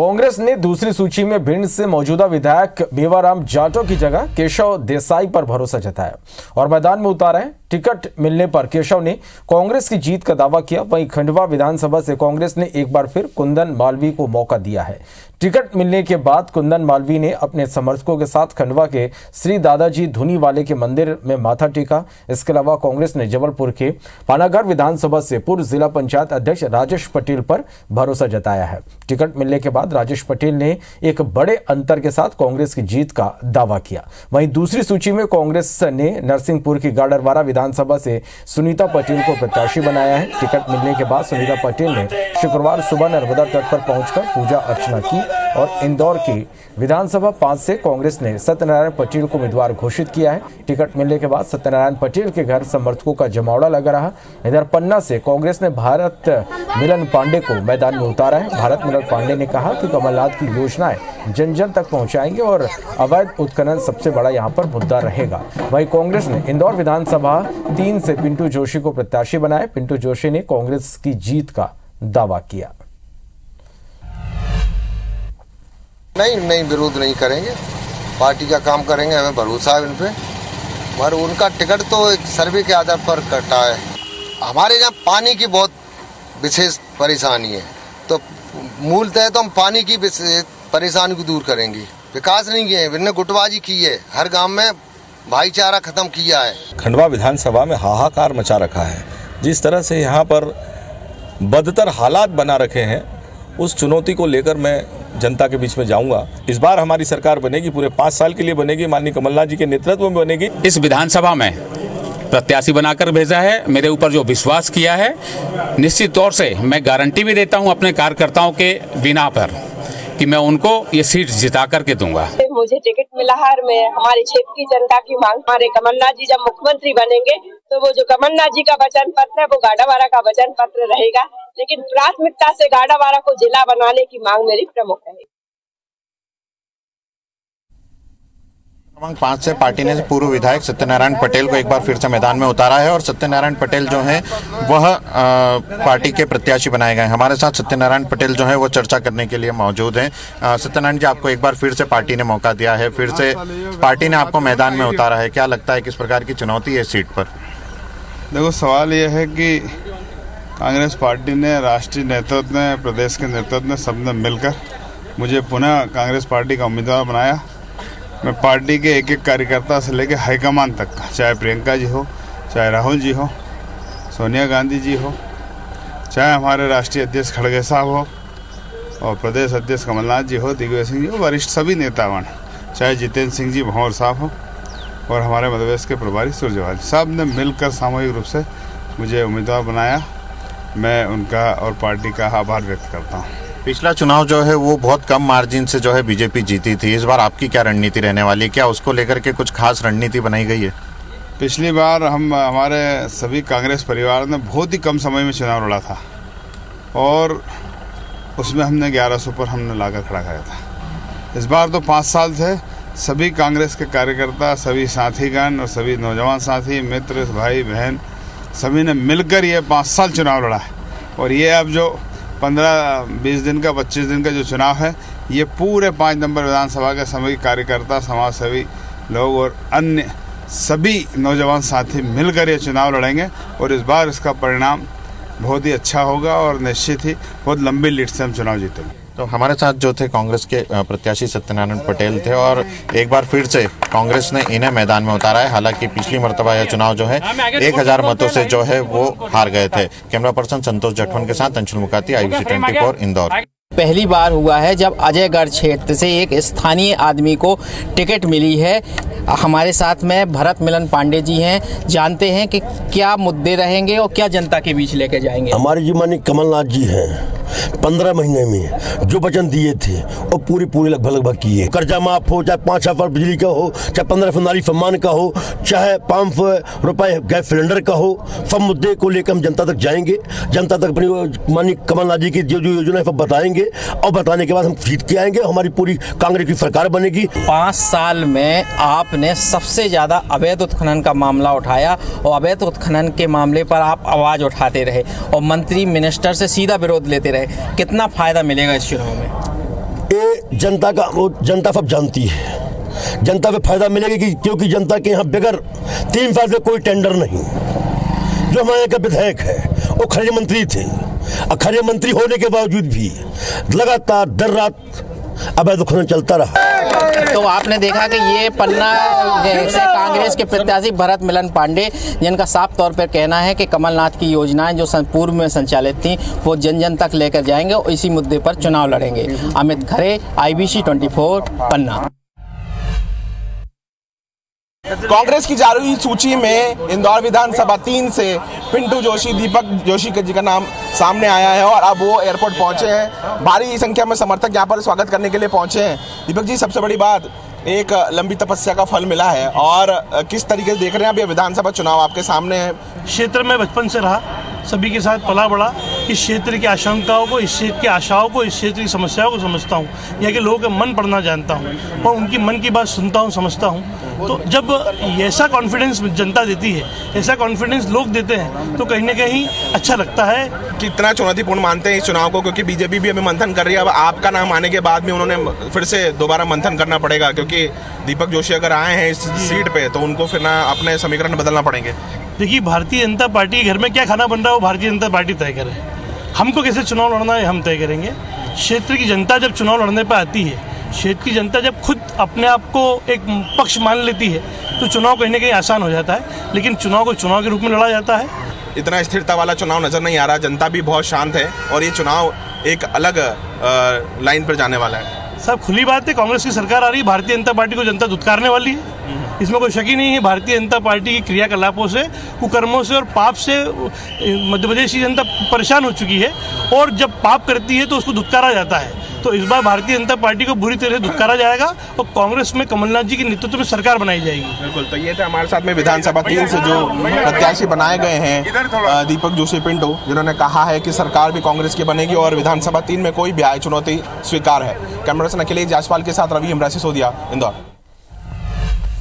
कांग्रेस ने दूसरी सूची में भिंड से मौजूदा विधायक मेवाराम जाटव की जगह केशव देसाई पर भरोसा जताया और मैदान में उतारा है। टिकट मिलने पर केशव ने कांग्रेस की जीत का दावा किया। वहीं खंडवा विधानसभा से कांग्रेस ने एक बार फिर कुंदन मालवीय को मौका दिया है। टिकट मिलने के बाद कुंदन मालवीय ने अपने समर्थकों के साथ खंडवा के श्री दादाजी धुनीवाले के मंदिर में माथा टेका। इसके अलावा कांग्रेस ने जबलपुर के पानागढ़ विधानसभा से पूर्व जिला पंचायत अध्यक्ष राजेश पटेल पर भरोसा जताया है। टिकट मिलने के बाद राजेश पटेल ने एक बड़े अंतर के साथ कांग्रेस की जीत का दावा किया। वहीं दूसरी सूची में कांग्रेस ने नरसिंहपुर की गाडरवारा विधानसभा से सुनीता पटेल को प्रत्याशी बनाया है। टिकट मिलने के बाद सुनीता पटेल ने शुक्रवार सुबह नर्मदा तट पर पहुंचकर पूजा अर्चना की और इंदौर की विधानसभा 5 से कांग्रेस ने सत्यनारायण पटेल को उम्मीदवार घोषित किया है। टिकट मिलने के बाद सत्यनारायण पटेल के घर समर्थकों का जमावड़ा लगा रहा। इधर पन्ना से कांग्रेस ने भारत मिलन पांडे को मैदान में उतारा है। भारत मिलन पांडे ने कहा कि कमलनाथ की योजनाएं जन जन तक पहुंचाएंगे और अवैध उत्खनन सबसे बड़ा यहां पर मुद्दा रहेगा। वहीं कांग्रेस ने इंदौर विधानसभा 3 से पिंटू जोशी को प्रत्याशी बनाया। पिंटू जोशी ने कांग्रेस की जीत का दावा किया। नहीं विरोध नहीं करेंगे, पार्टी का काम करेंगे, हमें भरोसा है उन पे। मगर उनका टिकट तो एक सर्वे के आधार पर कटा है। हमारे यहाँ पानी की बहुत विशेष परेशानी है, तो मूलतः तो हम पानी की परेशानी को दूर करेंगे। विकास नहीं किए, इन्होंने गुटबाजी की है, हर गांव में भाईचारा खत्म किया है। खंडवा विधानसभा में हाहाकार मचा रखा है। जिस तरह से यहाँ पर बदतर हालात बना रखे हैं, उस चुनौती को लेकर मैं जनता के बीच में जाऊंगा। इस बार हमारी सरकार बनेगी, पूरे 5 साल के लिए बनेगी, माननीय कमलनाथ जी के नेतृत्व में बनेगी। इस विधानसभा में प्रत्याशी बनाकर भेजा है, मेरे ऊपर जो विश्वास किया है, निश्चित तौर से मैं गारंटी भी देता हूं अपने कार्यकर्ताओं के बिना पर कि मैं उनको ये सीट जिता करके दूंगा। मुझे टिकट मिला है, मैं हमारे क्षेत्र की जनता की मांग, हमारे कमलनाथ जी जब मुख्यमंत्री बनेंगे तो वो जो कमलनाथ जी का वचन पत्र है वो गाडावारा का वचन पत्र रहेगा, लेकिन प्राथमिकता से गाडावारा को जिला बनाने की मांग मेरी प्रमुख है। क्रमांक 5 से पार्टी ने पूर्व विधायक सत्यनारायण पटेल को एक बार फिर से मैदान में उतारा है और सत्यनारायण पटेल जो हैं वह पार्टी के प्रत्याशी बनाए गए। हमारे साथ सत्यनारायण पटेल जो है वो चर्चा करने के लिए मौजूद हैं। सत्यनारायण जी, आपको एक बार फिर से पार्टी ने मौका दिया है, फिर से पार्टी ने आपको मैदान में उतारा है, क्या लगता है किस प्रकार की चुनौती है इस सीट पर? देखो, सवाल यह है कि कांग्रेस पार्टी ने, राष्ट्रीय नेतृत्व ने, प्रदेश के नेतृत्व ने, सबने मिलकर मुझे पुनः कांग्रेस पार्टी का उम्मीदवार बनाया। मैं पार्टी के एक एक कार्यकर्ता से लेकर हाईकमान तक, चाहे प्रियंका जी हो, चाहे राहुल जी हो, सोनिया गांधी जी हो, चाहे हमारे राष्ट्रीय अध्यक्ष खड़गे साहब हो और प्रदेश अध्यक्ष कमलनाथ जी हो, दिग्विजय सिंह जी हो, वरिष्ठ सभी नेतागण, चाहे जितेंद्र सिंह जी भंवर साहब हो और हमारे मध्य प्रदेश के प्रभारी सुरजेवाल, सब ने मिलकर सामूहिक रूप से मुझे उम्मीदवार बनाया। मैं उनका और पार्टी का आभार व्यक्त करता हूँ। पिछला चुनाव जो है वो बहुत कम मार्जिन से जो है बीजेपी जीती थी। इस बार आपकी क्या रणनीति रहने वाली है? क्या उसको लेकर के कुछ खास रणनीति बनाई गई है? पिछली बार हमारे सभी कांग्रेस परिवार ने बहुत ही कम समय में चुनाव लड़ा था और उसमें हमने 1100 पर हमने लाकर खड़ा कराया था। इस बार तो 5 साल से सभी कांग्रेस के कार्यकर्ता, सभी साथीगण और सभी नौजवान साथी, मित्र, भाई बहन, सभी ने मिलकर ये 5 साल चुनाव लड़ा है और ये अब जो 15-20 दिन का, 25 दिन का जो चुनाव है, ये पूरे 5 नंबर विधानसभा के सभी कार्यकर्ता, समाजसेवी लोग और अन्य सभी नौजवान साथी मिलकर ये चुनाव लड़ेंगे और इस बार इसका परिणाम बहुत ही अच्छा होगा और निश्चित ही बहुत लंबी लीड से हम चुनाव जीतेंगे। तो हमारे साथ जो थे कांग्रेस के प्रत्याशी सत्यनारायण पटेल थे और एक बार फिर से कांग्रेस ने इन्हें मैदान में उतारा है। हालांकि पिछली मर्तबा यह चुनाव जो है 1000 मतों से जो है वो हार गए थे। कैमरा पर्सन संतोष जटवन के साथ अंशुल मुकाती, IBC 24 इंदौर। पहली बार हुआ है जब अजयगढ़ क्षेत्र से एक स्थानीय आदमी को टिकट मिली है। हमारे साथ में भरत मिलन पांडे जी हैं, जानते हैं कि क्या मुद्दे रहेंगे और क्या जनता के बीच लेके जाएंगे। हमारे जी माननीय कमलनाथ जी हैं, 15 महीने में जो वचन दिए थे और पूरी लगभग किए। कर्जा माफ हो, चाहे 5 पर बिजली का हो, चाहे 15 नारी सम्मान का हो, चाहे 500 रुपए गैस सिलेंडर का हो, सब मुद्दे को लेकर हम जनता तक जाएंगे। जनता तक अपनी माननीय कमलनाथ जी की जो योजना है बताएंगे और बताने के बाद हम जीत के आएंगे। हमारी पूरी कांग्रेस की सरकार बनेगी। 5 साल में आपने सबसे ज्यादा अवैध उत्खनन का मामला उठाया और अवैध उत्खनन के मामले पर आप आवाज उठाते रहे और मंत्री मिनिस्टर से सीधा विरोध लेते रहे। कितना फायदा मिलेगा इस चुनाव में? ये जनता सब जानती है। जनता पे फायदा मिलेगा क्योंकि जनता के यहाँ बगैर 3 साल से कोई टेंडर नहीं। जो हमारे यहाँ का विधायक है वो खनिज मंत्री थे, और खनिज मंत्री होने के बावजूद भी लगातार देर रात अवैध खनन चलता रहा। तो आपने देखा कि ये पन्ना से कांग्रेस के प्रत्याशी भरत मिलन पांडे, जिनका साफ तौर पर कहना है कि कमलनाथ की योजनाएं जो पूर्व में संचालित थी वो जन जन तक लेकर जाएंगे और इसी मुद्दे पर चुनाव लड़ेंगे। अमित खरे, IBC 24 पन्ना। कांग्रेस की जारी सूची में इंदौर विधानसभा 3 से पिंटू जोशी, दीपक जोशी जी का नाम सामने आया है और अब वो एयरपोर्ट पहुंचे हैं। भारी संख्या में समर्थक यहां पर स्वागत करने के लिए पहुंचे हैं। दीपक जी, सबसे बड़ी बात, एक लंबी तपस्या का फल मिला है और किस तरीके से देख रहे हैं अभी विधानसभा चुनाव आपके सामने है? क्षेत्र में बचपन से रहा, सभी के साथ पला बड़ा, इस क्षेत्र की आशंकाओं को, इस क्षेत्र की आशाओं को, इस क्षेत्र की समस्याओं को समझता हूँ, यहाँ के लोगों का मन पढ़ना जानता हूँ और उनकी मन की बात सुनता हूँ, समझता हूँ। तो जब ऐसा कॉन्फिडेंस जनता देती है, ऐसा कॉन्फिडेंस लोग देते हैं, तो कहीं ना कहीं अच्छा लगता है। कितना चुनौतीपूर्ण मानते हैं इस चुनाव को, क्योंकि बीजेपी भी अभी मंथन कर रही है, अब आपका नाम आने के बाद भी उन्होंने फिर से दोबारा मंथन करना पड़ेगा, क्योंकि दीपक जोशी अगर आए हैं इस सीट पे तो उनको फिर ना अपने समीकरण बदलना पड़ेंगे। देखिए, भारतीय जनता पार्टी के घर में क्या खाना बन रहा है वो भारतीय जनता पार्टी तय करे। हमको कैसे चुनाव लड़ना है हम तय करेंगे। क्षेत्र की जनता जब चुनाव लड़ने पर आती है, क्षेत्र की जनता जब खुद अपने आप को एक पक्ष मान लेती है, तो चुनाव कहीं ना कहीं आसान हो जाता है। लेकिन चुनाव को चुनाव के रूप में लड़ा जाता है। इतना स्थिरता वाला चुनाव नजर नहीं आ रहा, जनता भी बहुत शांत है और ये चुनाव एक अलग लाइन पर जाने वाला है। सब खुली बात है, कांग्रेस की सरकार आ रही है, भारतीय जनता पार्टी को जनता दुत्कारने वाली है, इसमें कोई शक ही नहीं है। भारतीय जनता पार्टी की क्रियाकलापों से, कुकर्मों से और पाप से मध्य प्रदेश की जनता परेशान हो चुकी है और जब पाप करती है तो उसको दुत्कारा जाता है। तो इस बार भारतीय जनता पार्टी को बुरी तरह से दुत्कारा जाएगा और कांग्रेस में कमलनाथ जी के नेतृत्व में सरकार बनाई जाएगी। बिल्कुल। तो ये थे हमारे साथ में विधानसभा 3 से जो प्रत्याशी बनाए गए हैं, दीपक जोशी पिंटू, जिन्होंने कहा है कि सरकार भी कांग्रेस की बनेगी और विधानसभा 3 में कोई भी आए चुनौती स्वीकार है। कैमरा पर्सन अखिलेश जायसवाल के साथ रवि सिसोदिया, इंदौर।